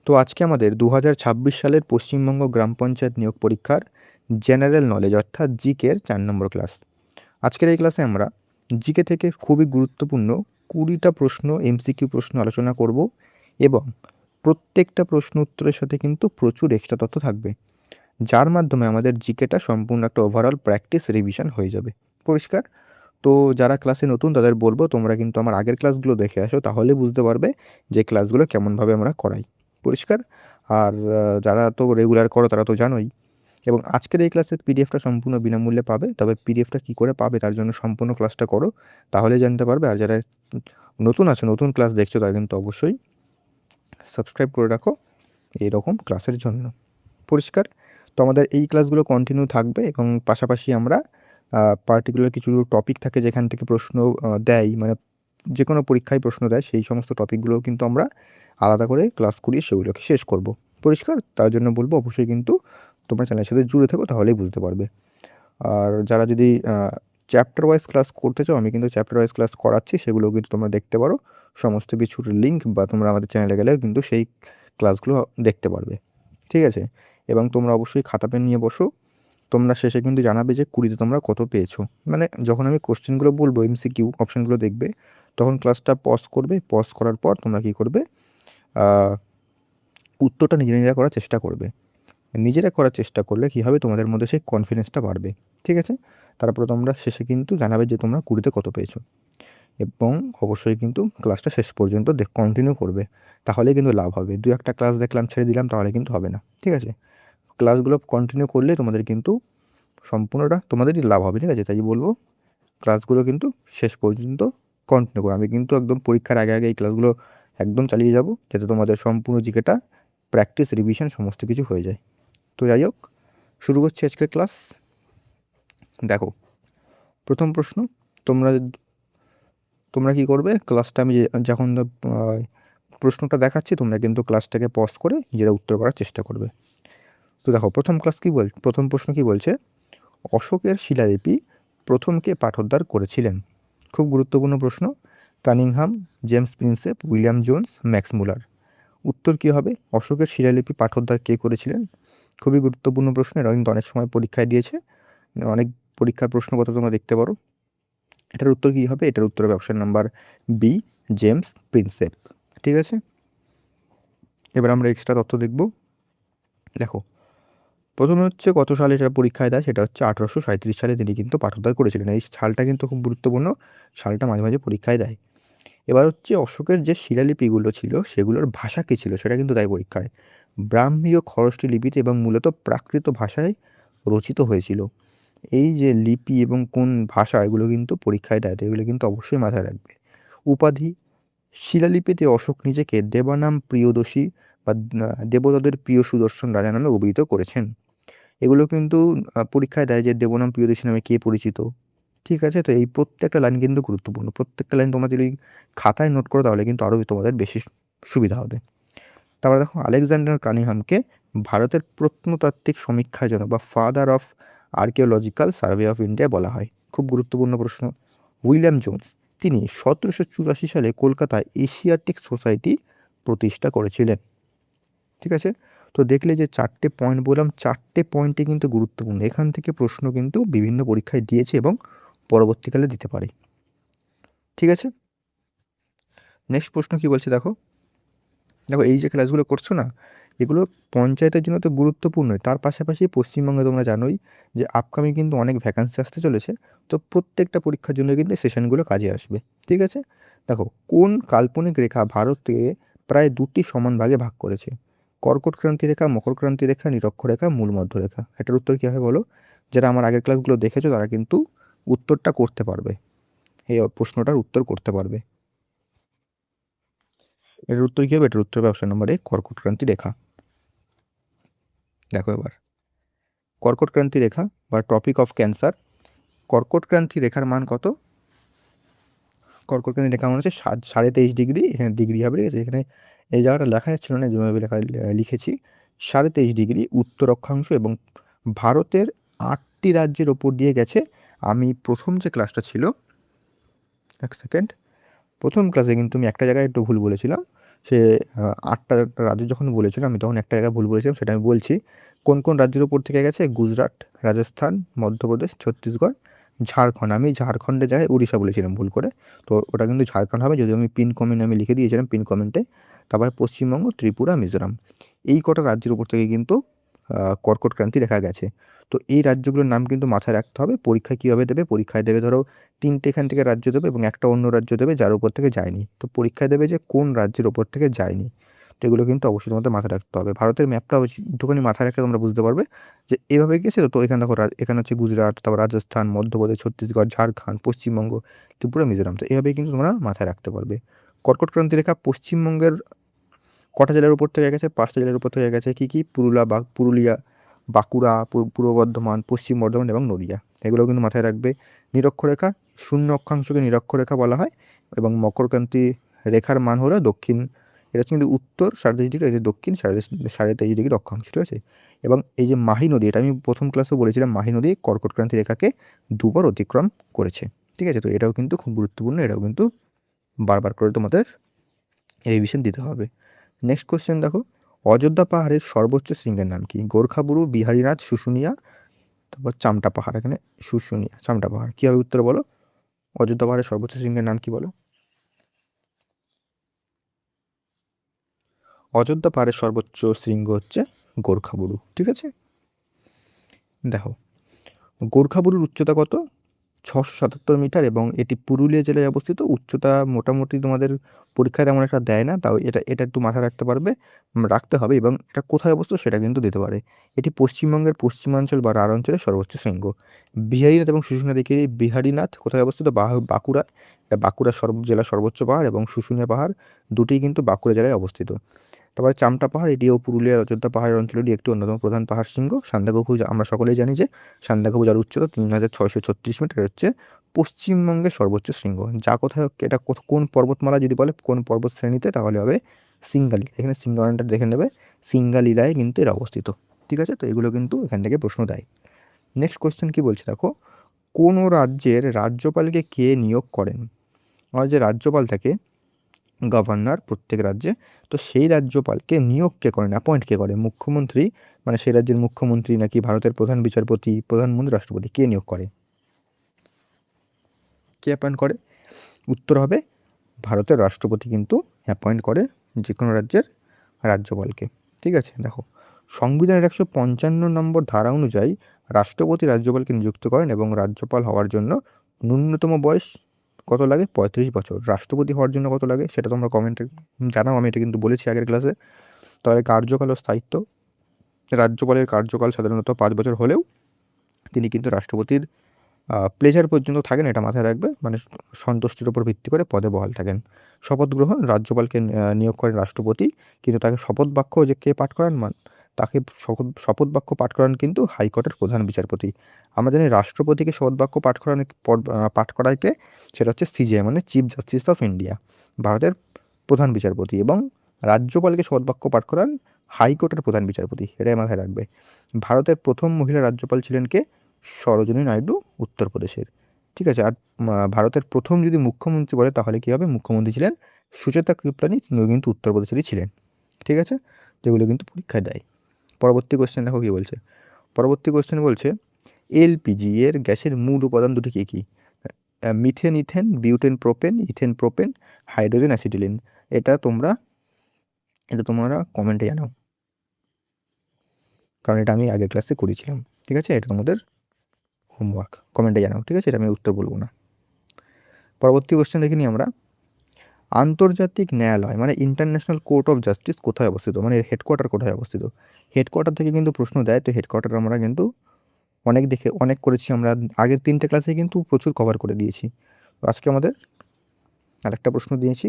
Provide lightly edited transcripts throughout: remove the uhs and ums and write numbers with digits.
তো আজকে আমাদের 2026 সালের পশ্চিমবঙ্গ গ্রাম পঞ্চায়েত নিয়োগ পরীক্ষার জেনারেল নলেজ অর্থাৎ জিকের 4 নম্বর ক্লাস। আজকের এই ক্লাসে আমরা জিকে থেকে খুবই গুরুত্বপূর্ণ 20টা প্রশ্ন এমসিকিউ প্রশ্ন আলোচনা করব এবং প্রত্যেকটা প্রশ্ন উত্তরের সাথে কিন্তু প্রচুর এক্সট্রা তথ্য থাকবে। যার মাধ্যমে আমাদের জিকেটা সম্পূর্ণ একটা ওভারঅল প্র্যাকটিস রিভিশন হয়ে যাবে। পরিষ্কার? তো যারা ক্লাসে নতুন তাদের বলব তোমরা কিন্তু আমার আগের ক্লাসগুলো দেখে আসো, তাহলে বুঝতে পারবে যে ক্লাসগুলো কেমনভাবে আমরা করাই। পরিষ্কার? আর যারা তো রেগুলার করো তারা তো জানোই। এবং আজকের এই ক্লাসের পিডিএফটা সম্পূর্ণ বিনামূল্যে পাবে। তবে পিডিএফটা কী করে পাবে তার জন্য সম্পূর্ণ ক্লাসটা করো, তাহলেই জানতে পারবে। আর যারা নতুন আছো, নতুন ক্লাস দেখছো, তারা কিন্তু অবশ্যই সাবস্ক্রাইব করে রাখো এইরকম ক্লাসের জন্য। পরিষ্কার? তো আমাদের এই ক্লাসগুলো কন্টিনিউ থাকবে এবং পাশাপাশি আমরা পার্টিকুলার কিছু টপিক থাকে যেখান থেকে প্রশ্ন দেয়, মানে যে কোনো পরীক্ষায় প্রশ্ন দেয়, সেই সমস্ত টপিকগুলোও কিন্তু আমরা আলাদা করে ক্লাস করিয়ে সেগুলোকে শেষ করব। পরিষ্কার? তার জন্য বলবো অবশ্যই কিন্তু তোমরা চ্যানেলের সাথে জুড়ে থেকো, তাহলেই বুঝতে পারবে। আর যারা যদি চ্যাপ্টার ওয়াইজ ক্লাস করতে চাও, আমি কিন্তু চ্যাপ্টার ওয়াইজ ক্লাস করাচ্ছি, সেগুলোও কিন্তু তোমরা দেখতে পারো। সমস্ত কিছুর লিঙ্ক বা তোমরা আমাদের চ্যানেলে গেলেও কিন্তু সেই ক্লাসগুলো দেখতে পারবে। ঠিক আছে? এবং তোমরা অবশ্যই খাতা পেন নিয়ে বসো। তোমরা শেষে কিন্তু জানাবে যে 20তে তোমরা কত পেয়েছো। মানে যখন আমি কোশ্চেনগুলো বলবো, এমসিকিউ অপশানগুলো দেখবে, তখন ক্লাসটা পজ করবে। পজ করার পর তোমরা কী করবে, উত্তরটা নিজেরা করার চেষ্টা করবে। নিজেরা করার চেষ্টা করলে কী হবে, তোমাদের মধ্যে সেই কনফিডেন্সটা বাড়বে। ঠিক আছে? তারপরে তোমরা শেষে কিন্তু জানাবে যে তোমরা 20তে কত পেয়েছো। এবং অবশ্যই কিন্তু ক্লাসটা শেষ পর্যন্ত কন্টিনিউ করবে, তাহলেই কিন্তু লাভ হবে। 2-1টা ক্লাস দেখলাম, ছেড়ে দিলাম, তাহলে কিন্তু হবে না। ঠিক আছে? ক্লাসগুলো কন্টিনিউ করলে তোমাদের কিন্তু সম্পূর্ণটা তোমাদেরই লাভ হবে। ঠিক আছে? তাই বলবো ক্লাসগুলো কিন্তু শেষ পর্যন্ত কন্টিনিউ করো। আমি কিন্তু একদম পরীক্ষার আগে এই ক্লাসগুলো একদম চালিয়ে যাব, যাতে তোমাদের সম্পূর্ণ জিকেটা প্র্যাকটিস রিভিশন সমস্ত কিছু হয়ে যায়। তো যাই হোক, শুরু করছি আজকের ক্লাস। দেখো, প্রথম প্রশ্ন, তোমরা তোমরা কী করবে, ক্লাসটা আমি যখন প্রশ্নটা দেখাচ্ছি, তোমরা কিন্তু ক্লাসটাকে পজ করে নিজেরা উত্তর করার চেষ্টা করবে। তো দেখো, প্রথম প্রশ্ন কী বলছে, অশোকের শিলালিপি প্রথম কে পাঠোদ্ধার করেছিলেন? খুব গুরুত্বপূর্ণ প্রশ্ন। Cunningham, James Prinsep, William Jones, max মুলার। উত্তর কী হবে? অশোকের শিলালিপি পাঠোদ্ধার কে করেছিলেন? খুবই গুরুত্বপূর্ণ প্রশ্ন। এরা কিন্তু অনেক সময় পরীক্ষায় দিয়েছে, অনেক পরীক্ষার প্রশ্নপত্র তোমরা দেখতে পারো। এটার উত্তর কী হবে? এটার উত্তর হবে option number B, James Prinsep. ঠিক আছে? এবার আমরা এক্সট্রা তথ্য দেখব। দেখো, প্রথমে হচ্ছে কত সালে এটা পরীক্ষায় দেয়, সেটা হচ্ছে 1837 সালে তিনি কিন্তু পাঠোদ্ধার করেছিলেন। এই সালটা কিন্তু খুব গুরুত্বপূর্ণ, সালটা মাঝে মাঝে পরীক্ষায় দেয়। এবার হচ্ছে অশোকের যে শিলালিপিগুলো ছিল সেগুলোর ভাষা কী ছিল, সেটা কিন্তু দেয় পরীক্ষায়। ব্রাহ্মীয় খরষ্টি লিপিতে এবং মূলত প্রাকৃত ভাষায় রচিত হয়েছিল। এই যে লিপি এবং কোন ভাষা, এগুলো কিন্তু পরীক্ষায় দেয়, এগুলো কিন্তু অবশ্যই মাথায় রাখবে। উপাধি, শিলালিপিতে অশোক নিজেকে দেবানাম প্রিয়দর্শী বা দেবতাদের প্রিয় সুদর্শন রাজা নামে অভিহিত করেছেন। এগুলো কিন্তু পরীক্ষায় দেয় যে দেবনাম প্রিয়দর্শী নামে কে পরিচিত। ঠিক আছে? তো এই প্রত্যেকটা লাইন কিন্তু গুরুত্বপূর্ণ। প্রত্যেকটা লাইন তোমরা যদি খাতায় নোট করো, তাহলে কিন্তু আরও তোমাদের বেশি সুবিধা হবে। তারপরে দেখো, আলেকজান্ডার কানিংহামকে ভারতের প্রত্নতাত্ত্বিক সমীক্ষার জন্য বা father of archaeological survey of India বলা হয়। খুব গুরুত্বপূর্ণ প্রশ্ন। উইলিয়াম জোন্স, তিনি 1784 সালে কলকাতায় এশিয়াটিক সোসাইটি প্রতিষ্ঠা করেছিলেন। ঠিক আছে? তো দেখলে যে 4টে পয়েন্ট বললাম, 4টে পয়েন্টই কিন্তু গুরুত্বপূর্ণ। এখান থেকে প্রশ্ন কিন্তু বিভিন্ন পরীক্ষায় দিয়েছে এবং পরবর্তীকালে দিতে পারে। ঠিক আছে? নেক্সট প্রশ্ন কী বলছে দেখো। দেখো, এই যে ক্লাসগুলো করছো না, এগুলো পঞ্চায়েতের জন্য তো গুরুত্বপূর্ণই, তার পাশাপাশি পশ্চিমবঙ্গে তোমরা জানোই যে আপকামিং কিন্তু অনেক ভ্যাকান্সি আসতে চলেছে। তো প্রত্যেকটা পরীক্ষার জন্য কিন্তু সেশনগুলো কাজে আসবে। ঠিক আছে? দেখো, কোন কাল্পনিক রেখা ভারতকে প্রায় 2টি সমান ভাগে ভাগ করেছে? কর্কট ক্রান্তি রেখা, মকর ক্রান্তি রেখা, নিরক্ষরেখা, মূল মধ্যরেখা। এটার উত্তর কী হবে বলো? যারা আমার আগের ক্লাসগুলো দেখেছো তারা কিন্তু উত্তরটা করতে পারবে, এই প্রশ্নটার উত্তর করতে পারবে। এটার উত্তর কী হবে? এটার উত্তর হবে অপশন নম্বর এ, কর্কট ক্রান্তি রেখা। দেখো এবার, কর্কট ক্রান্তি রেখা বা ট্রপিক অফ ক্যান্সার, কর্কট ক্রান্তি রেখার মান কত? কর্কট ক্রান্তি রেখার মান হচ্ছে 23.5 ডিগ্রি। এখানে ডিগ্রি হবে, ঠিক আছে? এখানে এই জায়গাটা লেখা যাচ্ছিল না, যেভাবে লিখেছি 23.5 ডিগ্রি উত্তর অক্ষাংশ এবং ভারতের 8টি রাজ্যের ওপর দিয়ে গেছে। আমি প্রথম যে ক্লাসটা ছিল, এক সেকেন্ড, প্রথম ক্লাসে কিন্তু আমি একটা জায়গায় একটু ভুল বলেছিলাম। সে 8টা রাজ্য যখন বলেছিল, আমি তখন একটা জায়গায় ভুল বলেছিলাম, সেটা আমি বলছি। কোন কোন রাজ্যের উপর থেকে গেছে? গুজরাট, রাজস্থান, মধ্যপ্রদেশ, ছত্তিশগড়, ঝাড়খণ্ড। আমি ঝাড়খণ্ডের জায়গায় উড়িষ্যা বলেছিলাম ভুল করে, তো ওটা কিন্তু ঝাড়খণ্ড হবে, যদিও আমি পিন কমেন্ট আমি লিখে দিয়েছিলাম পিন কমেন্টে। তারপরে পশ্চিমবঙ্গ, ত্রিপুরা, মিজোরাম, এই কটা রাজ্যের উপর থেকে কিন্তু কর্কট ক্রান্তি রেখা গেছে। তো এই রাজ্যগুলোর নাম কিন্তু মাথায় রাখতে হবে। পরীক্ষায় কীভাবে দেবে? পরীক্ষায় দেবে ধরো 3টে এখান থেকে রাজ্য দেবে এবং একটা অন্য রাজ্য দেবে যার উপর থেকে যায়নি। তো পরীক্ষায় দেবে যে কোন রাজ্যের ওপর থেকে যায়নি। তো এগুলো কিন্তু অবশ্যই তোমাদের মাথায় রাখতে হবে। ভারতের ম্যাপটা একটুখানি মাথায় রাখলে তোমরা বুঝতে পারবে যে এভাবে গেছে। তো এখানে দেখো এখানে হচ্ছে গুজরাট, তারপর রাজস্থান, মধ্যপ্রদেশ, ছত্তিশগড়, ঝাড়খণ্ড, পশ্চিমবঙ্গ, ত্রিপুরা, মিজোরাম। তো এভাবেই কিন্তু তোমরা মাথায় রাখতে পারবে। কর্কট ক্রান্তি রেখা পশ্চিমবঙ্গের কটা জেলার উপর থেকে গেছে? 5টা জেলার উপর থেকে গেছে। কী কী? পুরুলিয়া, বাঁকুড়া, পূর্ব বর্ধমান, পশ্চিম বর্ধমান এবং নদিয়া। এগুলো কিন্তু মাথায় রাখবে। নিরক্ষরেখা, শূন্য অক্ষাংশকে নিরক্ষরেখা বলা হয় এবং মকরক্রান্তি রেখার মান হলো দক্ষিণ, এটা হচ্ছে কিন্তু উত্তর 23.5 ডিগ্রি, এই যে দক্ষিণ 23.5 ডিগ্রি অক্ষাংশ, ঠিক আছে? এবং এই যে মাহি নদী, এটা আমি প্রথম ক্লাসে বলেছিলাম, মাহি নদী কর্কট ক্রান্তি রেখাকে দুবার অতিক্রম করেছে, ঠিক আছে? তো এটাও কিন্তু খুব গুরুত্বপূর্ণ, এটাও কিন্তু বারবার করে তোমাদের রিভিশন দিতে হবে। নেক্সট কোশ্চেন দেখো, অযোধ্যা পাহাড়ের সর্বোচ্চ শৃঙ্গের নাম কি? গোর্খাবুরু, বিহারীনাথ, শুশুনিয়া, তারপর চামটা পাহাড়। এখানে শুশুনিয়া, চামটা পাহাড়। কী হবে উত্তর বলো? অযোধ্যা পাহাড়ের সর্বোচ্চ শৃঙ্গের নাম কি বলো? অযোধ্যা পাহাড়ের সর্বোচ্চ শৃঙ্গ হচ্ছে গোর্খাবুরু, ঠিক আছে? দেখো, গোর্খাবুরুর উচ্চতা কত? 677 মিটার এবং এটি পুরুলিয়া জেলায় অবস্থিত। উচ্চতা মোটামুটি তোমাদের পরীক্ষায় তেমন একটা দেয় না, তাও এটা এটা একটু মাথায় রাখতে পারবে, রাখতে হবে। এবং এটা কোথায় অবস্থিত সেটা কিন্তু দিতে পারে। এটি পশ্চিমবঙ্গের পশ্চিমাঞ্চল বা রাঢ় অঞ্চলের সর্বোচ্চ শৃঙ্গ। বিহারীনাথ এবং শুশুনিয়া দেখি, বিহারীনাথ কোথায় অবস্থিত? বাঁকুড়া, এটা বাঁকুড়া জেলার সর্বোচ্চ পাহাড়, এবং শুশুনিয়া পাহাড় দুটিই কিন্তু বাঁকুড়া জেলায় অবস্থিত। তারপরে চামটা পাহাড়, এটিও পুরুলিয়ার অযোধ্যা পাহাড়ের অঞ্চলেরই একটি অন্যতম প্রধান পাহাড় শৃঙ্গ। সান্দাকফু, আমরা সকলেই জানি যে সান্দাকফু, যার উচ্চতা 3636 মিটার, হচ্ছে পশ্চিমবঙ্গের সর্বোচ্চ শৃঙ্গ। যা কোথায়, এটা কোন পর্বতমালা যদি বলে কোন পর্বত শ্রেণীতে, তাহলে হবে সিঙ্গালী। এখানে সিঙ্গালীটা দেখে নেবে, সিঙ্গালীলায় কিন্তু এর অবস্থিত, ঠিক আছে? তো এগুলো কিন্তু এখান থেকে প্রশ্ন দেয়। নেক্সট কোয়েশ্চেন কি বলছে দেখো, কোন রাজ্যের রাজ্যপালকে কে নিয়োগ করেন? আমার যে রাজ্যপাল থাকে, গভর্নর প্রত্যেক রাজ্যে, তো সেই রাজ্যপালকে নিয়োগ কে করেন, অ্যাপয়েন্ট কে করে? মুখ্যমন্ত্রী, মানে সেই রাজ্যের মুখ্যমন্ত্রী, নাকি ভারতের প্রধান বিচারপতি, প্রধানমন্ত্রী, রাষ্ট্রপতি? কে নিয়োগ করে? কে অ্যাপয়েন্ট করে? উত্তর হবে ভারতের রাষ্ট্রপতি কিন্তু অ্যাপয়েন্ট করে যে কোনো রাজ্যের রাজ্যপালকে, ঠিক আছে? দেখো, সংবিধানের 155 নম্বর ধারা অনুযায়ী রাষ্ট্রপতি রাজ্যপালকে নিযুক্ত করেন এবং রাজ্যপাল হওয়ার জন্য ন্যূনতম বয়স কত লাগে? 35 বছর। রাষ্ট্রপতি হওয়ার জন্য কত লাগে সেটা তোমরা কমেন্টে জানাও, আমি এটা কিন্তু বলেছি আগের ক্লাসে। তাহলে কার্যকাল ও স্থায়িত্ব, রাজ্যপালের কার্যকাল সাধারণত 5 বছর হলেও তিনি কিন্তু রাষ্ট্রপতির প্লেজার পর্যন্ত থাকেন, এটা মাথায় রাখবে, মানে সন্তুষ্টির উপর ভিত্তি করে পদে বহাল থাকেন। শপথ গ্রহণ, রাজ্যপালকে নিয়োগ করেন রাষ্ট্রপতি, কিন্তু তাকে শপথ বাক্য যে কে পাঠ করান, তাকে শপথ বাক্য পাঠ করান কিন্তু হাইকোর্টের প্রধান বিচারপতি। আমরা জানি রাষ্ট্রপতিকে শপথ বাক্য পাঠ করাইতে, সেটা হচ্ছে সিজে, মানে চিফ জাস্টিস অফ ইন্ডিয়া, ভারতের প্রধান বিচারপতি, এবং রাজ্যপালকে শপথ বাক্য পাঠ করান হাইকোর্টের প্রধান বিচারপতি, এটাই মাথায় রাখবে। ভারতের প্রথম মহিলা রাজ্যপাল ছিলেন কে? সরোজিনী নাইডু, উত্তরপ্রদেশের, ঠিক আছে? আর ভারতের প্রথম যদি মুখ্যমন্ত্রী বলে তাহলে কী হবে? মুখ্যমন্ত্রী ছিলেন সুচেতা কৃপলানি, তিনিও কিন্তু উত্তরপ্রদেশেরই ছিলেন, ঠিক আছে? যেগুলো কিন্তু পরীক্ষায় দেয়। পরবর্তী কোশ্চেন দেখো কী বলছে। পরবর্তী কোশ্চেন বলছে, এলপিজি এর গ্যাসের মূল উপাদান দুটি কী কী? Methane, ethane, butane, propane, ethane, propane, hydrogen, acetylene. এটা তোমরা কমেন্টে জানাও, কারণ এটা আমি আগের ক্লাসে করেছিলাম, ঠিক আছে? এটা তোমাদের হোমওয়ার্ক, কমেন্টে জানাও, ঠিক আছে? এটা আমি উত্তর বলবো না। পরবর্তী কোশ্চেন দেখে নিই আমরা। আন্তর্জাতিক ন্যায়ালয় মানে ইন্টারন্যাশনাল কোর্ট অফ জাস্টিস কোথায় অবস্থিত, মানে এর হেডকোয়ার্টার কোথায় অবস্থিত? হেডকোয়ার্টার থেকে কিন্তু প্রশ্ন দেয়, তো হেডকোয়ার্টার আমরা কিন্তু অনেক করেছি আমরা, আগের 3টে ক্লাসে কিন্তু প্রচুর কভার করে দিয়েছি। তো আজকে আমাদের আরেকটা প্রশ্ন দিয়েছি,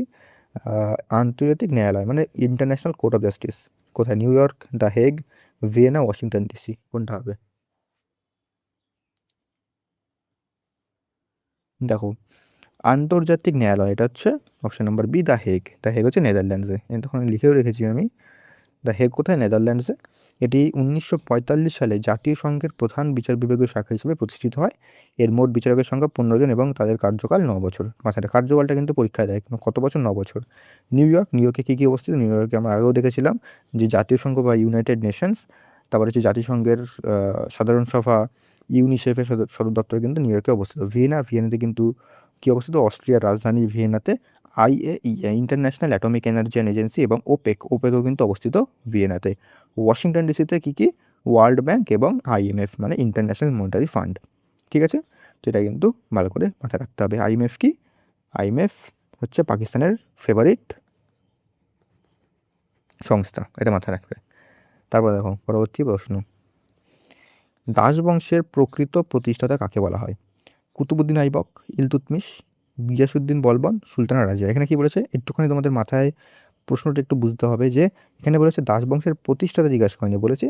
আন্তর্জাতিক ন্যায়ালয় মানে ইন্টারন্যাশনাল কোর্ট অফ জাস্টিস কোথায়? New York, the Hague, Vienna, Washington DC, কোনটা হবে? দেখো, আন্তর্জাতিক ন্যায়ালয় এটা হচ্ছে option number B, the Hague. The Hague হচ্ছে নেদারল্যান্ডসে, তখন লিখেও রেখেছি আমি। দ্য হেগ কোথায়? নেদারল্যান্ডসে। এটি 1945 সালে জাতীয় সংঘের প্রধান বিচার বিভাগীয় শাখা হিসেবে প্রতিষ্ঠিত হয়। এর মোট বিচারকের সংখ্যা 15 জন এবং তাদের কার্যকাল 9 বছর। মাথায় কার্যকালটা কিন্তু পরীক্ষায় দেয় কত বছর? 9 বছর। নিউ ইয়র্ক, নিউ ইয়র্কে কী কী অবস্থিত? নিউ ইয়র্কে আমরা আগেও দেখেছিলাম যে জাতীয় সংঘ বা ইউনাইটেড নেশনস, তারপরে হচ্ছে জাতিসংঘের সাধারণ সভা, ইউনিসেফের সদর দপ্তর কিন্তু নিউ ইয়র্কে অবস্থিত। ভিয়েনাতে কিন্তু কী অবস্থিত? অস্ট্রিয়ার রাজধানী ভিয়েনাতে IAEA international atomic energy agency এবং ওপেকও কিন্তু অবস্থিত ভিয়েনাতে। ওয়াশিংটন ডিসিতে কী কী? ওয়ার্ল্ড ব্যাংক এবং IMF মানে ইন্টারন্যাশনাল মনিটারি ফান্ড। ঠিক আছে, তো এটা কিন্তু ভালো করে মাথায় রাখতে হবে। IMF কি? IMF হচ্ছে পাকিস্তানের ফেভারিট সংস্থা, এটা মাথায় রাখবে। তারপর দেখো পরবর্তী প্রশ্ন, দাস বংশের প্রকৃত প্রতিষ্ঠাতা কাকে বলা হয়? কুতুবুদ্দিন আইবক, ইলতুৎমিশ, গিয়াসুদ্দিন বলবন, সুলতানা রাজিয়া। এখানে কি বলেছে একটুখানি তোমাদের মাথায় প্রশ্নটা একটু বুঝতে হবে যে এখানে বলেছে দাস বংশের প্রতিষ্ঠাতা জিজ্ঞাসা করেনি, বলেছে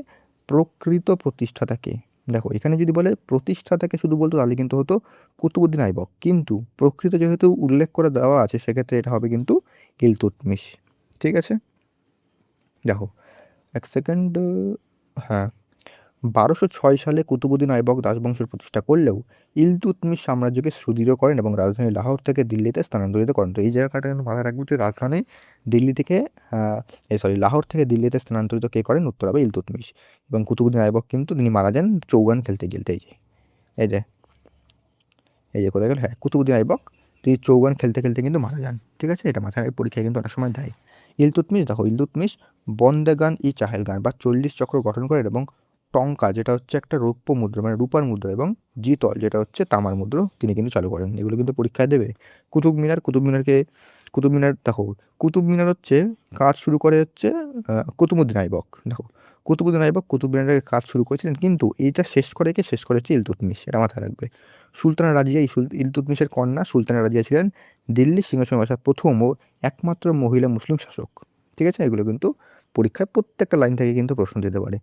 প্রকৃত প্রতিষ্ঠাতাকে। দেখো এখানে যদি বলে প্রতিষ্ঠাতাকে শুধু বলতো তাহলে কিন্তু হতো কুতুবুদ্দিন আইবক, কিন্তু প্রকৃত যেহেতু উল্লেখ করে দেওয়া আছে সেক্ষেত্রে এটা হবে কিন্তু ইলতুৎমিশ। ঠিক আছে, দেখো এক সেকেন্ড, হ্যাঁ 1206 সালে কুতুবুদ্দিন আইবক দাসবংশের প্রতিষ্ঠা করলেও ইলতুৎমিশ সাম্রাজ্যকে সুদৃঢ় করেন এবং রাজধানী লাহোর থেকে দিল্লিতে স্থানান্তরিত করেন। তো এই জায়গাটা কিন্তু মাথায় রাখবো যে রাজধানী দিল্লি থেকে লাহোর থেকে দিল্লিতে স্থানান্তরিত কে করেন? উত্তর হবে ইলতুৎমিশ। এবং কুতুবুদ্দিন আইবক কিন্তু তিনি মারা যান চৌগান খেলতে খেলতে। এই যে এই যে কোথায় গেল, হ্যাঁ কুতুবুদ্দিন আইবক তিনি চৌগান খেলতে খেলতে কিন্তু মারা যান। ঠিক আছে, এটা মাথায় পরীক্ষায় কিন্তু অনেক সময় দেয়। ইলতুৎমিশ, দেখো ইলতুৎমিশ বন্দেগান ই চাহেলগান বা 40 চক্র গঠন করেন এবং টঙ্কা যেটা হচ্ছে একটা রৌপ্য মুদ্রা মানে রূপার মুদ্রা এবং জিতল যেটা হচ্ছে তামার মুদ্রা তিনি কিন্তু চালু করেন। এগুলো কিন্তু পরীক্ষায় দেবে। কুতুব মিনার দেখো, কুতুব মিনার হচ্ছে কাজ শুরু করে হচ্ছে কুতুবুদ্দিন আইবক। দেখো কুতুবুদ্দিন আইবক কুতুব মিনারের কাজ শুরু করেছিলেন, কিন্তু এইটা শেষ করেছে ইলতুৎমিশ, এটা মাথায় রাখবে। সুলতানা রাজিয়া ইলতুৎমিশের কন্যা সুলতানা রাজিয়া ছিলেন দিল্লির সিংহাসনে বসা প্রথম ও একমাত্র মহিলা মুসলিম শাসক। ঠিক আছে, এগুলো কিন্তু পরীক্ষায় প্রত্যেকটা লাইন থেকে কিন্তু প্রশ্ন দিতে পারে।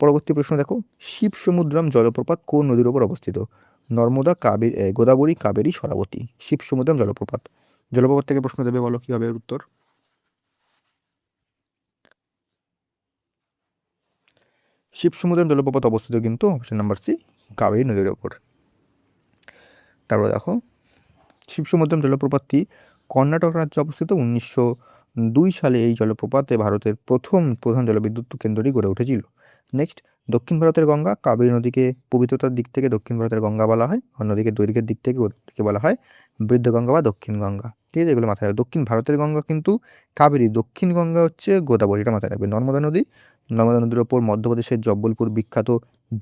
পরবর্তী প্রশ্ন দেখো, শিবসমুদ্রম জলপ্রপাত কোন নদীর ওপর অবস্থিত? নর্মদা, গোদাবরী, কাবেরী, সরাবতী। শিবসমুদ্রম জলপ্রপাত থেকে প্রশ্ন দেবে, বলো কি হবে এর উত্তর? শিবসমুদ্রম জলপ্রপাত অবস্থিত কিন্তু অপশন নাম্বার সি, কাবেরী নদীর ওপর। তারপর দেখো শিবসমুদ্রম জলপ্রপাতটি কর্ণাটক রাজ্যে অবস্থিত। 1902 সালে এই জলপ্রপাতে ভারতের প্রথম প্রধান জলবিদ্যুৎ কেন্দ্রটি গড়ে উঠেছিল। নেক্সট, দক্ষিণ ভারতের গঙ্গা। কাবেরী নদীকে পবিত্রতার দিক থেকে দক্ষিণ ভারতের গঙ্গা বলা হয়, অন্যদিকে দৈর্ঘ্যের দিক থেকে ওদেরকে বলা হয় বৃদ্ধ গঙ্গা বা দক্ষিণ গঙ্গা। ঠিক আছে, এগুলো মাথায় রাখবে। দক্ষিণ ভারতের গঙ্গা কিন্তু কাবেরী, দক্ষিণ গঙ্গা হচ্ছে গোদাবরী, এটা মাথায় রাখবে। নর্মদা নদীর ওপর মধ্যপ্রদেশের জব্বলপুর বিখ্যাত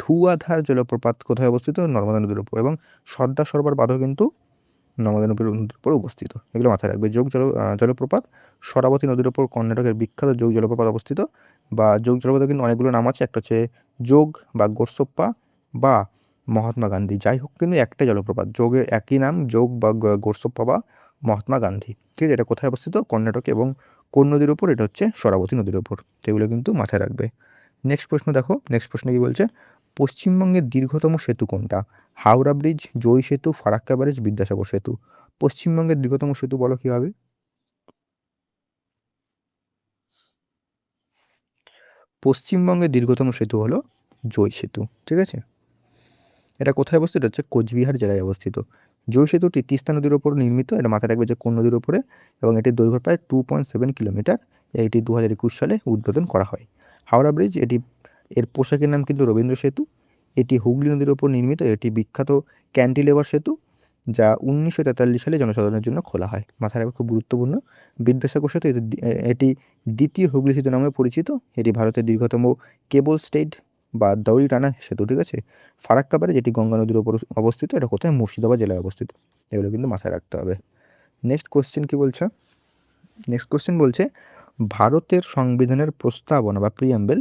ধুয়াধার জলপ্রপাত কোথায় অবস্থিত? নর্মদা নদীর ওপর। এবং সর্দার সরোবর বাঁধও কিন্তু নর্মদা নদীর উপর অবস্থিত, এগুলো মাথায় রাখবে। জলপ্রপাত সরাবতী নদীর ওপর কর্ণাটকের বিখ্যাত যোগ জলপ্রপাত অবস্থিত, বা যোগ জলপ্রপাতের কিন্তু অনেকগুলো নাম আছে, একটা হচ্ছে যোগ বা গোরসোপ্পা বা মহাত্মা গান্ধী। যাই হোক কিন্তু একটাই জলপ্রপাত, যোগের একই নাম, যোগ বা গোরসোপ্পা বা মহাত্মা গান্ধী। ঠিক আছে, এটা কোথায় অবস্থিত? কর্ণাটকে। এবং কোন নদীর ওপর? এটা হচ্ছে সরাবতী নদীর ওপর। তো এগুলো কিন্তু মাথায় রাখবে। নেক্সট প্রশ্ন দেখো, নেক্সট প্রশ্ন কি বলছে, পশ্চিমবঙ্গের দীর্ঘতম সেতু কোনটা? হাওড়া ব্রিজ, জয় সেতু, ফারাক্কা ব্যারেজ, বিদ্যাসাগর সেতু। পশ্চিমবঙ্গের দীর্ঘতম সেতু বলো কি হবে? পশ্চিমবঙ্গের দীর্ঘতম সেতু হলো জয় সেতু। ঠিক আছে, এটা কোথায় অবস্থিত? এটা হচ্ছে কোচবিহার জেলায় অবস্থিত। জয় সেতুটি তিস্তা নদীর ওপর নির্মিত, এটা মাথায় রাখবে যে কোন নদীর ওপরে, এবং এটির দৈর্ঘ্য প্রায় 2.7 কিলোমিটার। এটি 2021 সালে উদ্বোধন করা হয়। হাওড়া ব্রিজ, এর পোশাকের নাম কিন্তু রবীন্দ্র সেতু। এটি হুগলি নদীর ওপর নির্মিত, এটি বিখ্যাত ক্যান্টিলেভার সেতু, যা 1943 সালে জনসাধারণের জন্য খোলা হয়। মাথায় রাখবে, খুব গুরুত্বপূর্ণ। বিদ্যাসাগর সেতু, এটি দ্বিতীয় হুগলি সেতু নামে পরিচিত। এটি ভারতের দীর্ঘতম কেবল স্টেড বা দড়ি টানা সেতু। ঠিক আছে, ফারাক্কা ব্যারেজ, যেটি গঙ্গা নদীর ওপর অবস্থিত, এটা কোথায়? মুর্শিদাবাদ জেলায় অবস্থিত। এগুলো কিন্তু মাথায় রাখতে হবে। নেক্সট কোশ্চেন কি বলছে? নেক্সট কোশ্চেন বলছে, ভারতের সংবিধানের প্রস্তাবনা বা প্রিয়াম্বেল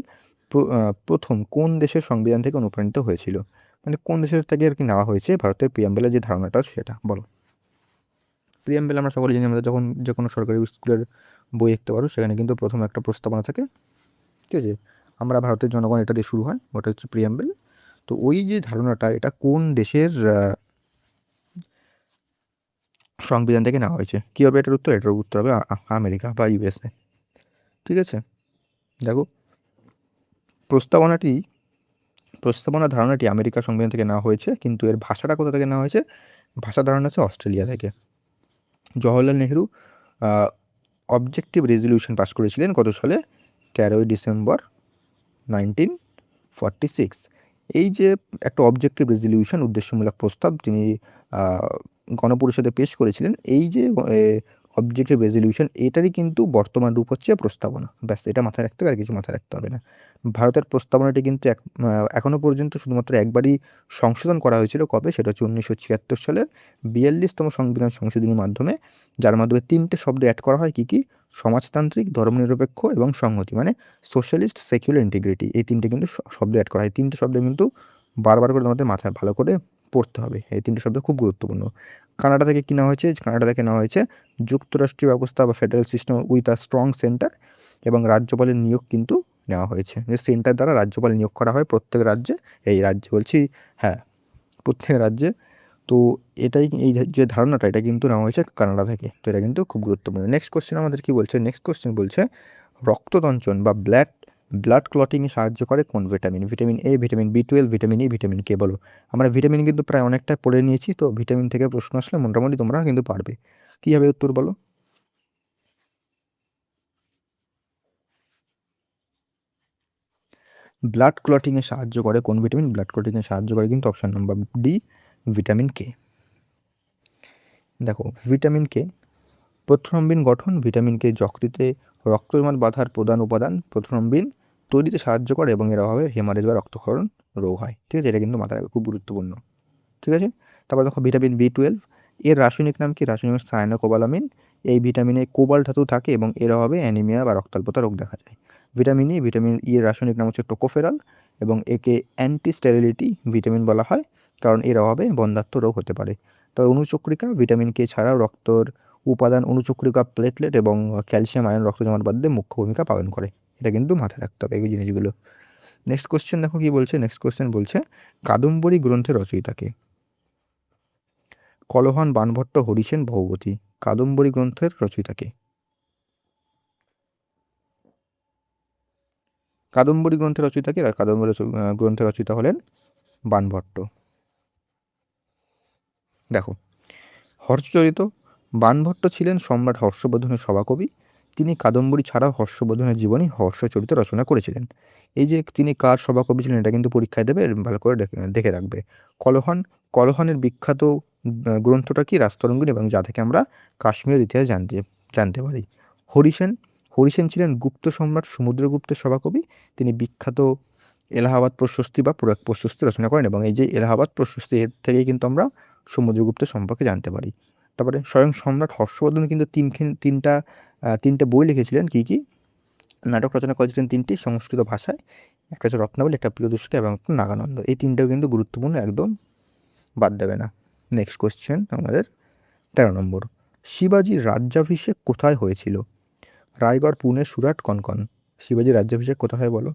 প্রথম কোন দেশের সংবিধান থেকে অনুপ্রাণিত হয়েছিল? মানে কোন দেশের থেকে আর কি নেওয়া হয়েছে ভারতের প্রিয়াম্বেলের যে ধারণাটা সেটা বলো। প্রিয়াম্বেল আমরা সকলে জানি, আমরা যখন যে কোনো সরকারি স্কুলের বই দেখতে পারো সেখানে কিন্তু প্রথম একটা প্রস্তাবনা থাকে। ঠিক আছে, আমরা ভারতের জনগণ এটা দিয়ে শুরু হয়, ওটা হচ্ছে প্রিয়াম্বেল। তো ওই যে ধারণাটা, এটা কোন দেশের সংবিধান থেকে নেওয়া হয়েছে? কী হবে এটার উত্তর? এটার উত্তর হবে আমেরিকা বা USA। ঠিক আছে, দেখো, প্রস্তাবনা ধারণাটি আমেরিকা সংবিধান থেকে নেওয়া হয়েছে, কিন্তু এর ভাষাটা কোথা থেকে নেওয়া হয়েছে? ভাষা ধারণা আছে অস্ট্রেলিয়া থেকে। Jawaharlal Nehru objective resolution pass করেছিলেন কত সালে? 13ই ডিসেম্বর 1946। এই যে একটা অবজেক্টিভ রেজলিউশন, উদ্দেশ্যমূলক প্রস্তাব তিনি গণপরিষদে পেশ করেছিলেন, এই যে অবজেক্টিভ রেজলিউশন, এটারই কিন্তু বর্তমান রূপ হচ্ছে প্রস্তাবনা। ব্যাস, এটা মাথায় রাখতে হবে, আর কিছু মাথায় রাখতে হবে না। ভারতের প্রস্তাবনাটি কিন্তু এখনও পর্যন্ত শুধুমাত্র একবারই সংশোধন করা হয়েছিল। কবে? সেটা হচ্ছে 1976 সালের 42তম সংবিধান সংশোধনীর মাধ্যমে, যার মাধ্যমে 3টে শব্দ অ্যাড করা হয়। কী কী? সমাজতান্ত্রিক, ধর্মনিরপেক্ষ এবং সংহতি, মানে সোশ্যালিস্ট, সেকুলার, ইন্টিগ্রিটি। এই 3টে কিন্তু শব্দ অ্যাড করা হয়। 3টে শব্দ কিন্তু বারবার করে আমাদের মাথায় ভালো করে পড়তে হবে। এই 3টে শব্দ খুব গুরুত্বপূর্ণ। কানাডা থেকে কী নেওয়া হয়েছে? কানাডা থেকে নেওয়া হয়েছে যুক্তরাষ্ট্রীয় ব্যবস্থা বা federal system with a strong centre, এবং রাজ্যপালের নিয়োগ কিন্তু নেওয়া হয়েছে, যে সেন্টার দ্বারা রাজ্যপাল নিয়োগ করা হয় প্রত্যেক রাজ্যে। এই রাজ্যে বলছি, হ্যাঁ, প্রত্যেক রাজ্যে। তো এটাই, এই যে ধারণাটা, এটা কিন্তু নেওয়া হয়েছে কানাডা থেকে। তো এটা কিন্তু খুব গুরুত্বপূর্ণ। নেক্সট কোশ্চেন আমাদের কি বলছে? নেক্সট কোশ্চেন বলছে রক্ততঞ্চন বা ব্লাড ক্লটিংয়ে সাহায্য করে কোন vitamin? Vitamin A, vitamin B12, vitamin E, vitamin K. বলো। আমরা ভিটামিন কিন্তু প্রায় অনেকটা পড়ে নিয়েছি, তো ভিটামিন থেকে প্রশ্ন আসলে মোটামুটি তোমরা কিন্তু পারবে। কী হবে উত্তর বলো? ব্লাড ক্লটিংয়ে সাহায্য করে কোন ভিটামিন? ব্লাড ক্লটিংয়ে সাহায্য করে কিন্তু option number D, vitamin K. দেখো, ভিটামিন কে প্রথ্রম্বিন গঠন, ভিটামিন কে যকৃতে রক্তজমাট বাঁধার প্রধান উপাদান, প্রথ্রম্বিন তৈরিতে সাহায্য করে, এবং এর অভাবে হেমারেজ বা রক্তক্ষরণ রোগ হয়। ঠিক আছে, এটা কিন্তু মাথায় রাখবে, খুব গুরুত্বপূর্ণ। ঠিক আছে, তারপর দেখো ভিটামিন B12, এর রাসায়নিক নাম কি? রাসায়নিক নাম সায়ানোকোবালামিন। এই ভিটামিনে কোবাল্ট ধাতু থাকে, এবং এর অভাবে অ্যানিমিয়া বা রক্তাল্পতা রোগ দেখা যায়। ভিটামিন ই এর রাসায়নিক নাম হচ্ছে টোকোফেরল, এবং একে অ্যান্টি স্টেরিলিটি ভিটামিন বলা হয়, কারণ এর অভাবে বন্ধ্যাত্ব রোগ হতে পারে। তার অণুচক্রিকা, ভিটামিন কে ছাড়াও রক্তর উপাদান অণুচক্রিকা, প্লেটলেট এবং ক্যালসিয়াম আয়ন রক্ত জমাট বাঁধতে মুখ্য ভূমিকা পালন করে। এটা কিন্তু মাথায় রাখতে হবে এই জিনিসগুলো। নেক্সট কোশ্চেন দেখো কি বলছে। নেক্সট কোশ্চেন বলছে কাদম্বরী গ্রন্থের রচয়িতাকে? কলহান, বাণভট্ট, হরিসেন, ভগবতী। কাদম্বরী গ্রন্থের রচয়িতাকে? কাদম্বরী গ্রন্থের রচয়িতাকে? কাদম্বরী গ্রন্থের রচয়িতা হলেন বাণভট্ট। দেখো, হর্ষচরিত, বাণভট্ট ছিলেন সম্রাট হর্ষবর্ধনের সভাকবি। তিনি কাদম্বরী ছাড়াও হর্ষবর্ধনের জীবনী হর্ষচরিত রচনা করেছিলেন। এই যে তিনি কার সভাকবি ছিলেন, এটা কিন্তু পরীক্ষায় দেবে, ভালো করে দেখে রাখবে। কলহান, কলহানের বিখ্যাত গ্রন্থটা কি? রাজতরঙ্গিনী, এবং যা থেকে আমরা কাশ্মীরের ইতিহাস জানতে পারি। হরিসেন, হরিসেন ছিলেন গুপ্ত সম্রাট সমুদ্রগুপ্তের সভাকবি। তিনি বিখ্যাত এলাহাবাদ প্রশস্তি বা প্রশস্তি রচনা করেন, এবং এই যে এলাহাবাদ প্রশস্তি, এর থেকেই কিন্তু আমরা সমুদ্রগুপ্তের সম্পর্কে জানতে পারি। তারপরে স্বয়ং সম্রাট হর্ষবর্ধন কিন্তু তিনটে বই লিখেছিলেন। কী কী? নাটক রচনা করেছিলেন 3টি সংস্কৃত ভাষায়, একটা হচ্ছে রত্নাবলী, একটা প্রিয়দর্শিকা, এবং একটা নাগানন্দ। এই 3টেও কিন্তু গুরুত্বপূর্ণ, একদম বাদ দেবে না। নেক্সট কোশ্চেন আমাদের 13 নম্বর। শিবাজির রাজ্যাভিষেক কোথায় হয়েছিল? রায়গড়, পুনে, সুরাট, কনকন। শিবাজির রাজ্যাভিষেক কোথায় হয় বলো?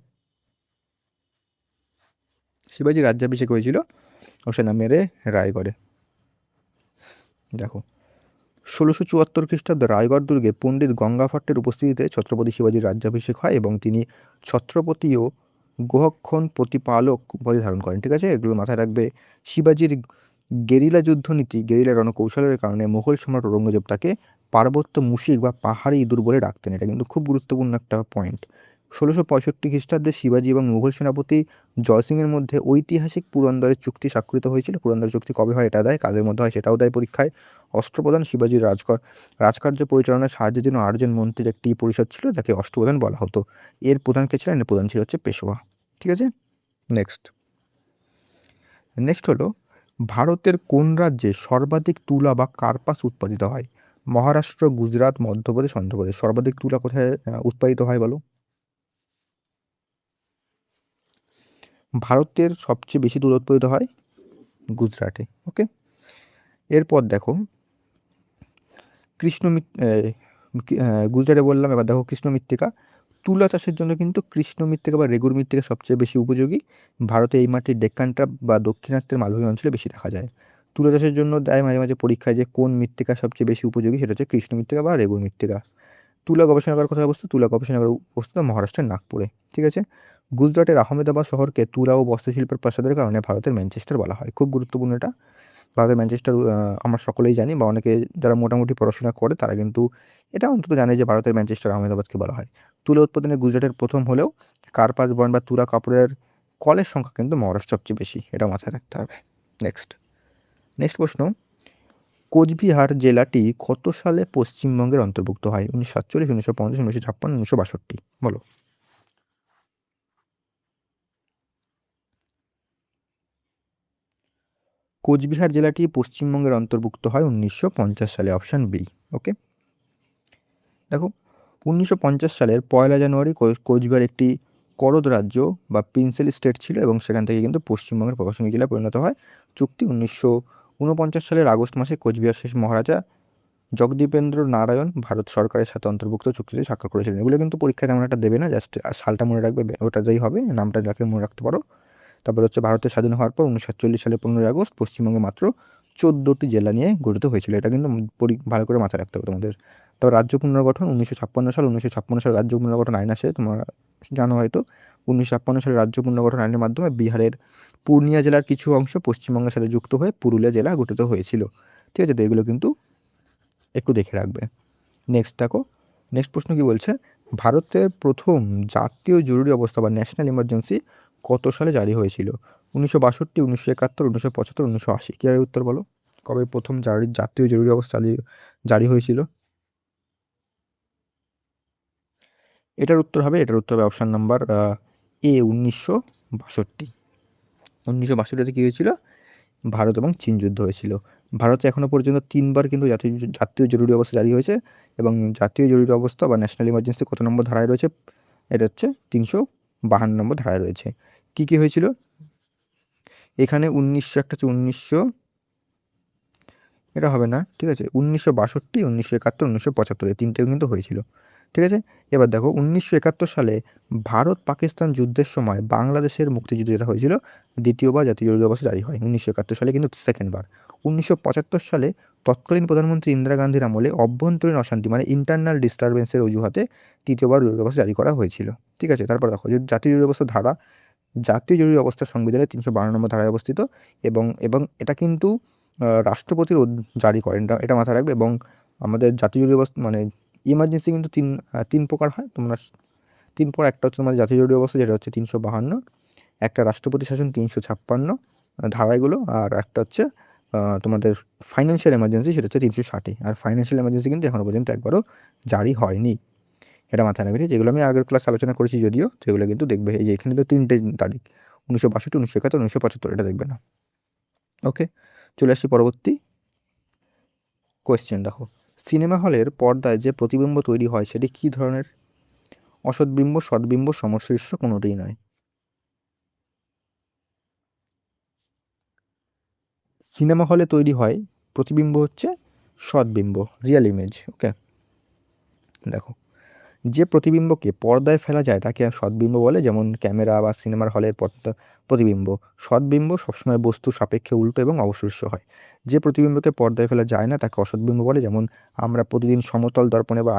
শিবাজির রাজ্যাভিষেক হয়েছিল অপশন নাম্বার এ, রায়গড়ে। দেখো, 1674 খ্রিস্টাব্দে রায়গড় দুর্গে পণ্ডিত গঙ্গা ভট্টের উপস্থিতিতে ছত্রপতি শিবাজির রাজ্যাভিষেক হয়, এবং তিনি ছত্রপতি ও গোহক্ষণ প্রতিপালক উপাধি ধারণ করেন। ঠিক আছে, এগুলো মাথায় রাখবে। শিবাজির গেরিলা যুদ্ধনীতি, গেরিলা রণকৌশলের কারণে মুঘল সম্রাট ঔরঙ্গজেব তাকে পার্বত্য মুশিক বা পাহাড়ি ইঁদুর বলে ডাকতেন। এটা কিন্তু খুব গুরুত্বপূর্ণ একটা পয়েন্ট। 1665 খ্রিস্টাব্দে শিবাজি এবং মুঘল সেনাপতি জয়সিংয়ের মধ্যে ঐতিহাসিক পুরন্দরের চুক্তি স্বাক্ষরিত হয়েছিল। পুরন্দর চুক্তি কবে হয় এটা দেয়, কাদের মধ্যে হয় সেটাও দেয় পরীক্ষায়। অষ্টপ্রধান, শিবাজির রাজকার্য পরিচালনায় সাহায্যের জন্য 8জন মন্ত্রীর একটি পরিষদ ছিল, যাকে অষ্টপ্রধান বলা হতো। এর প্রধান কে ছিলেন? এর প্রধান ছিল হচ্ছে পেশোয়া। ঠিক আছে, নেক্সট হলো ভারতের কোন রাজ্যে সর্বাধিক তুলা বা কার্পাস উৎপাদিত হয়? মহারাষ্ট্র, গুজরাট, মধ্যপ্রদেশ, অন্ধ্রপ্রদেশ। সর্বাধিক তুলা কোথায় উৎপাদিত হয় বলো? ভারতের সবচেয়ে বেশি তুলা উৎপাদিত হয় গুজরাটে। ওকে, এরপর দেখো গুজরাটে বললাম, এবার দেখো কৃষ্ণ মৃত্তিকা। তুলা চাষের জন্য কিন্তু কৃষ্ণ মৃত্তিকা বা রেগুর মৃত্তিকা সবচেয়ে বেশি উপযোগী। ভারতে এই মাটি ডেক্কান ট্রাপ বা দক্ষিণাত্যের মালভূমি অঞ্চলে বেশি দেখা যায়। তুলা চাষের জন্য দেয় মাঝে মাঝে পরীক্ষায় যে কোন মৃত্তিকা সবচেয়ে বেশি উপযোগী, সেটা হচ্ছে কৃষ্ণ মৃত্তিকা বা রেগুর মৃত্তিকা। তুলা গবেষণাগার কোথায় অবস্থিত? তুলা গবেষণাগার অবস্থিত মহারাষ্ট্রের নাগপুরে। ঠিক আছে। গুজরাটের আহমেদাবাদ শহরকে তুলা ও বস্ত্রশিল্পের প্রাসাদের কারণে ভারতের ম্যানচেস্টার বলা হয়। খুব গুরুত্বপূর্ণ এটা। ভারতের ম্যানচেস্টার আমরা সকলেই জানি, বা অনেকে যারা মোটামুটি পড়াশোনা করে তারা কিন্তু এটা অন্তত জানে যে ভারতের ম্যানচেস্টার আহমেদাবাদকে বলা হয়। তুলা উৎপাদনে গুজরাটের প্রথম হলেও কার্পাস বয়ন বা তুলা কাপড়ের কলের সংখ্যা কিন্তু মহারাষ্ট্র সবচেয়ে বেশি। এটা মাথায় রাখতে হবে। নেক্সট প্রশ্ন, কোচবিহার জেলাটি কত সালে পশ্চিমবঙ্গের অন্তর্ভুক্ত হয়? 1947, 1950, 1956, 1962? বলো। কোচবিহার জেলাটি পশ্চিমবঙ্গের অন্তর্ভুক্ত হয় 1950 সালে, অপশান বি। ওকে, দেখো 1950 সালের 1 জানুয়ারি কোচবিহার একটি করদ রাজ্য বা প্রিন্সেল স্টেট ছিল এবং সেখান থেকে কিন্তু পশ্চিমবঙ্গের প্রশাসনিক জেলায় পরিণত হয়। চুক্তি 1949 সালের আগস্ট মাসে কোচবিহার শেষ মহারাজা জগদীপেন্দ্র নারায়ণ ভারত সরকারের সাথে অন্তর্ভুক্ত চুক্তিতে স্বাক্ষর করেছিলেন। এগুলো কিন্তু পরীক্ষায় তেমন একটা দেবে না, জাস্ট সালটা মনে রাখবে, ওটা যেই হবে নামটা যাকে মনে রাখতে পারো। তারপর হচ্ছে ভারতের স্বাধীন হওয়ার পর 1947 সালের 15 আগস্ট পশ্চিমবঙ্গে মাত্র 14টি জেলা নিয়ে গঠিত হয়েছিল। এটা কিন্তু ভালো করে মাথায় রাখতে হবে তোমাদের। তারপর রাজ্য পুনর্গঠন 1956 সালে রাজ্য পুনর্গঠন আইন আসে, তোমরা জানো হয়তো। 1956 সালে রাজ্য পুনর্গঠন আইনের মাধ্যমে বিহারের পূর্ণিয়া জেলার কিছু অংশ পশ্চিমবঙ্গের সাথে যুক্ত হয়ে পুরুলিয়া জেলা গঠিত হয়েছিল। ঠিক আছে, তো এগুলো কিন্তু একটু দেখে রাখবে। নেক্সট প্রশ্ন কি বলছে, ভারতের প্রথম জাতীয় জরুরি অবস্থা বা ন্যাশনাল ইমার্জেন্সি কত সালে জারি হয়েছিল? 1962, 1971, 1975, 1980? কী হবে উত্তর বলো? কবে প্রথম জাতীয় জরুরি অবস্থা জারি হয়েছিল? এটার উত্তর হবে অপশান নাম্বার এ, 1962। 1962তে কী হয়েছিল? ভারত এবং চীন যুদ্ধ হয়েছিল। ভারতে এখনও পর্যন্ত 3বার কিন্তু জাতীয় জরুরি অবস্থা জারি হয়েছে, এবং জাতীয় জরুরি অবস্থা বা ন্যাশনাল ইমার্জেন্সি কত নম্বর ধারায় রয়েছে? এটা হচ্ছে 352 নম্বর ধারায় রয়েছে। কী কী হয়েছিল এখানে? একটা হচ্ছে 1900, এটা হবে না, ঠিক আছে, 1962, 1971, 1975 এই তিনটেও কিন্তু হয়েছিল। ঠিক আছে, এবার দেখো 1971 সালে ভারত পাকিস্তান যুদ্ধের সময় বাংলাদেশের মুক্তিযুদ্ধ যেটা হয়েছিল, দ্বিতীয়বার জাতীয় জরুরি অবস্থা জারি হয় 1971 সালে, কিন্তু সেকেন্ডবার। 1975 সালে তৎকালীন প্রধানমন্ত্রী ইন্দিরা গান্ধীর আমলে অভ্যন্তরীণ অশান্তি মানে ইন্টারনাল ডিস্টারবেন্সের অজুহাতে তৃতীয়বার জরুরি অবস্থা জারি করা হয়েছিল। ঠিক আছে, তারপর দেখো যে জাতীয় জরুরি অবস্থা ধারা, জাতীয় জরুরি অবস্থা সংবিধানের 352 নম্বর ধারায় অবস্থিত, এবং এবং এটা কিন্তু রাষ্ট্রপতির জারি করেন, এটা মাথায় রাখবে। এবং আমাদের জাতীয় জরুরি অবস্থা মানে ইমার্জেন্সি কিন্তু তিন প্রকার হয়, তোমরা 3 প্রকার। একটা হচ্ছে তোমাদের জাতীয় জরুরি অবস্থা যেটা হচ্ছে 352, একটা রাষ্ট্রপতি শাসন 356 ধারাগুলো, আর একটা হচ্ছে তোমাদের ফাইন্যান্সিয়াল এমার্জেন্সি সেটা হচ্ছে 360। আর ফাইন্যান্সিয়াল এমার্জেন্সি কিন্তু এখনও পর্যন্ত একবারও জারি হয়নি, এটা মাথায় রাখবে। যেগুলো আমি আগের ক্লাস আলোচনা করেছি যদিও, সেগুলো কিন্তু দেখবে। এই যে এখানে তো 3টে তারিখ, 1962, 1971, 1975, এটা দেখবে না। ওকে, চলে আসি পরবর্তী কোয়েশ্চেন। দেখো, সিনেমা হলের পর্দায় যে প্রতিবিম্ব তৈরি হয় সেটি কী ধরনের? অসৎবিম্ব, সৎবিম্ব, সমশীর্ষ, কোনোটিই নয়। সিনেমা হলে তৈরি হয় প্রতিবিম্ব হচ্ছে সৎবিম্ব, রিয়েল ইমেজ। ওকে, দেখো যে প্রতিবিম্বকে পর্দায় ফেলা যায় তাকে সৎবিম্ব বলে, যেমন ক্যামেরা বা সিনেমার হলের প্রতিবিম্ব। সৎবিম্ব সবসময় বস্তু সাপেক্ষে উল্টো এবং অবশিষ্ট হয়। যে প্রতিবিম্বকে পর্দায় ফেলা যায় না তাকে অসৎবিম্ব বলে, যেমন আমরা প্রতিদিন সমতল দর্পণে বা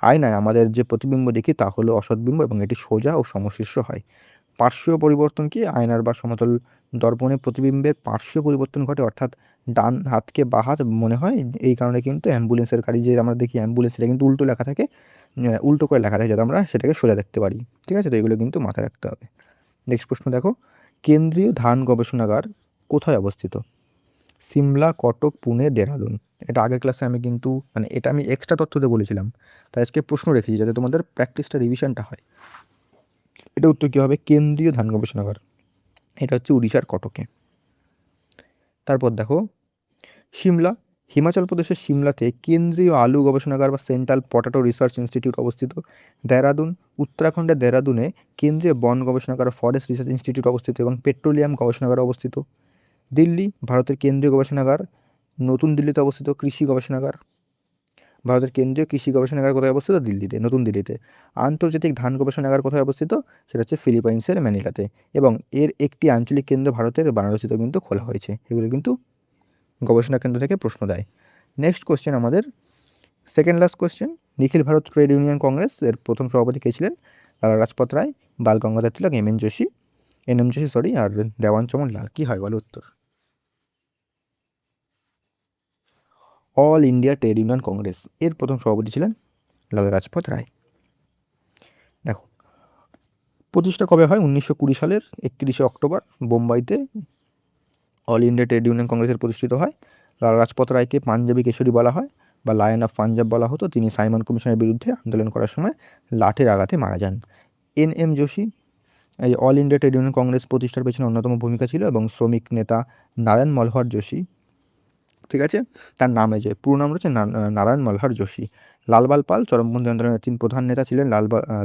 আয়নায় আমাদের যে প্রতিবিম্ব দেখি তা হলো অসৎবিম্ব এবং এটি সোজা ও সমশীর্ষ হয়। পার্শ্বীয় পরিবর্তন কি? আয়নার বা সমতল দর্পণে প্রতিবিম্বের পার্শ্বীয় পরিবর্তন ঘটে, অর্থাৎ ডান হাতকে বাঁ হাত মনে হয়। এই কারণে কিন্তু অ্যাম্বুলেন্সের গাড়ি যে আমরা দেখি অ্যাম্বুলেন্স, সেটা কিন্তু উল্টো লেখা থাকে, উল্টো করে লেখা থাকে যাতে আমরা সেটাকে সোজা দেখতে পারি। ঠিক আছে, তো এগুলো কিন্তু মাথায় রাখতে হবে। নেক্সট প্রশ্ন দেখো, কেন্দ্রীয় ধান গবেষণাগার কোথায় অবস্থিত? সিমলা, কটক, পুনে, দেহরাদুন? এটা আগের ক্লাসে আমি কিন্তু মানে এটা আমি এক্সট্রা তথ্য দিয়ে বলেছিলাম, তাই আজকে প্রশ্ন রেখেছি যাতে তোমাদের প্র্যাকটিসটা রিভিশনটা হয়। এটা উত্তর কী হবে? কেন্দ্রীয় ধান গবেষণাগার, এটা হচ্ছে উড়িষ্যার কটকে। তারপর দেখো, সিমলা, হিমাচল প্রদেশের সিমলাতে কেন্দ্রীয় আলু গবেষণাগার বা সেন্ট্রাল পটাটো রিসার্চ ইনস্টিটিউট অবস্থিত। দেহরাদুন, উত্তরাখণ্ডের দেহরাদুনে কেন্দ্রীয় বন গবেষণাগার ফরেস্ট রিসার্চ ইনস্টিটিউট অবস্থিত এবং পেট্রোলিয়াম গবেষণাগার অবস্থিত। দিল্লি, ভারতের কেন্দ্রীয় গবেষণাগার নতুন দিল্লিতে অবস্থিত। কৃষি গবেষণাগার, ভারতের কেন্দ্রীয় কৃষি গবেষণাগার কোথায় অবস্থিত? দিল্লিতে, নতুন দিল্লিতে। আন্তর্জাতিক ধান গবেষণাগার কোথায় অবস্থিত? সেটা হচ্ছে ফিলিপাইন্সের ম্যানিলাতে, এবং এর একটি আঞ্চলিক কেন্দ্র ভারতের বারাণসীতেও কিন্তু খোলা হয়েছে। এগুলো কিন্তু গবেষণা কেন্দ্র থেকে প্রশ্ন দেয়। নেক্সট কোশ্চেন আমাদের সেকেন্ড লাস্ট কোশ্চেন, নিখিল ভারত ট্রেড ইউনিয়ন কংগ্রেস এর প্রথম সভাপতি কে ছিলেন? লালা লাজপত রায়, বাল গঙ্গাধর তিলক, এন এম যোশী সরি, আর দেওয়ান চমন লাল। কি হয় বলো উত্তর? All India trade union Congress এর প্রথম সভাপতি ছিলেন লালা লাজপত রায়। দেখো, প্রতিষ্ঠা কবে হয়? 1920 সালের 31শে অক্টোবর বোম্বাইতে অল ইন্ডিয়া ট্রেড ইউনিয়ন কংগ্রেসের প্রতিষ্ঠিত হয়। লালা লাজপত রায়কে পাঞ্জাবি কেশরী বলা হয় বা লায়ন অফ পাঞ্জাব বলা হতো। তিনি সাইমন কমিশনের বিরুদ্ধে আন্দোলন করার সময় লাঠির আঘাতে মারা যান। এন এম যোশী এই all India trade union Congress প্রতিষ্ঠার পেছনে অন্যতম ভূমিকা ছিল এবং শ্রমিক নেতা নারায়ণ মনোহর যোশী, ঠিক আছে, তার নামে যে পুরো নাম রয়েছে নারায়ণ মনোহর যোশী। লালবাল পাল চরমপন্থী আন্দোলনের তিন প্রধান নেতা ছিলেন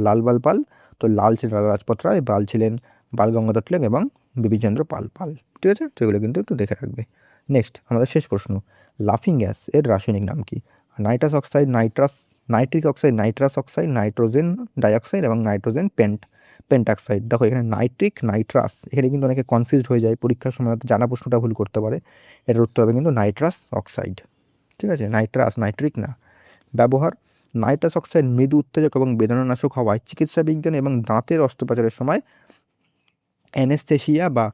লালবাল পাল। তো লাল ছিলেন লালা লাজপত রায়, বাল ছিলেন বাল গঙ্গাধর তিলক এবং বিপিনচন্দ্র পাল। ঠিক আছে, তো এগুলো কিন্তু একটু দেখে রাখবে। নেক্সট আমাদের শেষ প্রশ্ন, লাফিং গ্যাস এর রাসায়নিক নাম কি? Nitrous oxide, nitric oxide, nitrous oxide, nitrogen dioxide এবং নাইট্রোজেন পেন্টাক্সাইড। দেখো এখানে নাইট্রিক, নাইট্রাস, এখানে কিন্তু অনেকে কনফিউজড হয়ে যায়, পরীক্ষার সময় জানা প্রশ্নটা ভুল করতে পারে। এটার উত্তর হবে কিন্তু নাইট্রাস অক্সাইড। ঠিক আছে, নাইট্রিক না। ব্যবহার, নাইট্রাস অক্সাইড মৃদু উত্তেজক এবং বেদনানাশক হওয়ায় চিকিৎসা বিজ্ঞান এবং দাঁতের অস্ত্রোপচারের সময় অ্যানেস্থেসিয়া বা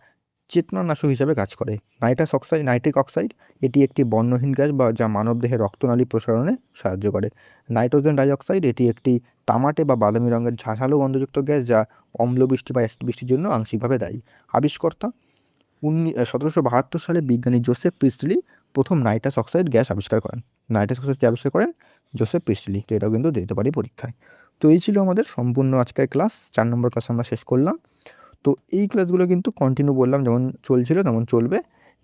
চেতনানাশক হিসাবে কাজ করে। নাইট্রিক অক্সাইড এটি একটি বর্ণহীন গ্যাস বা যা মানবদেহে রক্তনালী প্রসারণে সাহায্য করে। নাইট্রোজেন ডাইঅক্সাইড এটি একটি তামাটে বা বাদামি রঙের ঝাঁঝালো গন্ধযুক্ত গ্যাস যা অম্লবৃষ্টি বা অ্যাসিড বৃষ্টির জন্য আংশিকভাবে দায়ী। আবিষ্কর্তা, 1772 সালে বিজ্ঞানী জোসেফ প্রিস্টলি প্রথম নাইট্রাস অক্সাইড গ্যাস আবিষ্কার করেন। নাইট্রাস অক্সাইড আবিষ্কার করেন জোসেফ প্রিস্টলি। তো এটাও কিন্তু দিতে পারি পরীক্ষায়। তো এই ছিল আমাদের সম্পূর্ণ আজকের ক্লাস। 4 নম্বর ক্লাস আমরা শেষ করলাম। তো এই ক্লাসগুলো কিন্তু কন্টিনিউ বললাম যেমন চলছিল তেমন চলবে,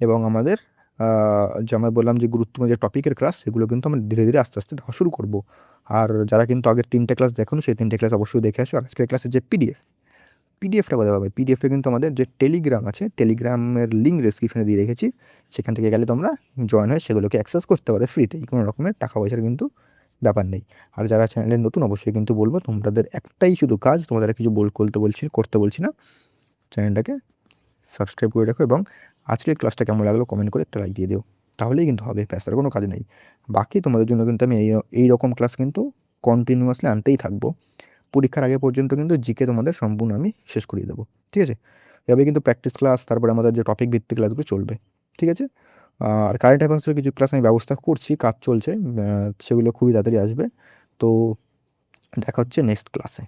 এবং আমাদের যে আমরা বললাম যে গুরুত্বপূর্ণ যে টপিকের ক্লাস সেগুলো কিন্তু আমরা ধীরে ধীরে আস্তে আস্তে দেওয়া শুরু করব। আর যারা কিন্তু আগের 3টে ক্লাস দেখুন সেই 3টে ক্লাস অবশ্যই দেখে আসো। আর আজকের ক্লাসের যে পিডিএফটা কোথায় পাবে? পিডিএফে কিন্তু আমাদের যে টেলিগ্রাম আছে, টেলিগ্রামের লিঙ্ক ডেসক্রিপশনে দিয়ে রেখেছি। সেখান থেকে গেলে তোমরা জয়েন হয়ে সেগুলোকে অ্যাক্সেস করতে পারো ফ্রিতেই, কোনো রকমের টাকা পয়সার কিন্তু ব্যাপার নেই। আর যারা চ্যানেলে নতুন অবশ্যই কিন্তু বলবো তোমাদের একটাই শুধু কাজ, তোমাদের কিছু করতে বলছি না, চ্যানেলটাকে সাবস্ক্রাইব করে রাখো এবং আজকের ক্লাসটা কেমন লাগলো কমেন্ট করে একটা লাইক দিয়ে দিও, তাহলেই কিন্তু হবে, প্যাসার কোনো কাজ নেই। বাকি তোমাদের জন্য কিন্তু আমি এই রকম ক্লাস কিন্তু কন্টিনিউয়াসলি আনতেই থাকবো। পরীক্ষার আগে পর্যন্ত কিন্তু জিকে তোমাদের সম্পূর্ণ আমি শেষ করিয়ে দেবো। ঠিক আছে, এভাবে কিন্তু প্র্যাকটিস ক্লাস, তারপরে আমাদের যে টপিক ভিত্তিক ক্লাসগুলো চলবে। ঠিক আছে, আর কারেন্ট অ্যাফেয়ার্সের কিছু ক্লাস আমি ব্যবস্থা করছি, কাজ চলছে, সেগুলো খুবই তাড়াতাড়ি আসবে। তো দেখা হচ্ছে নেক্সট ক্লাসে।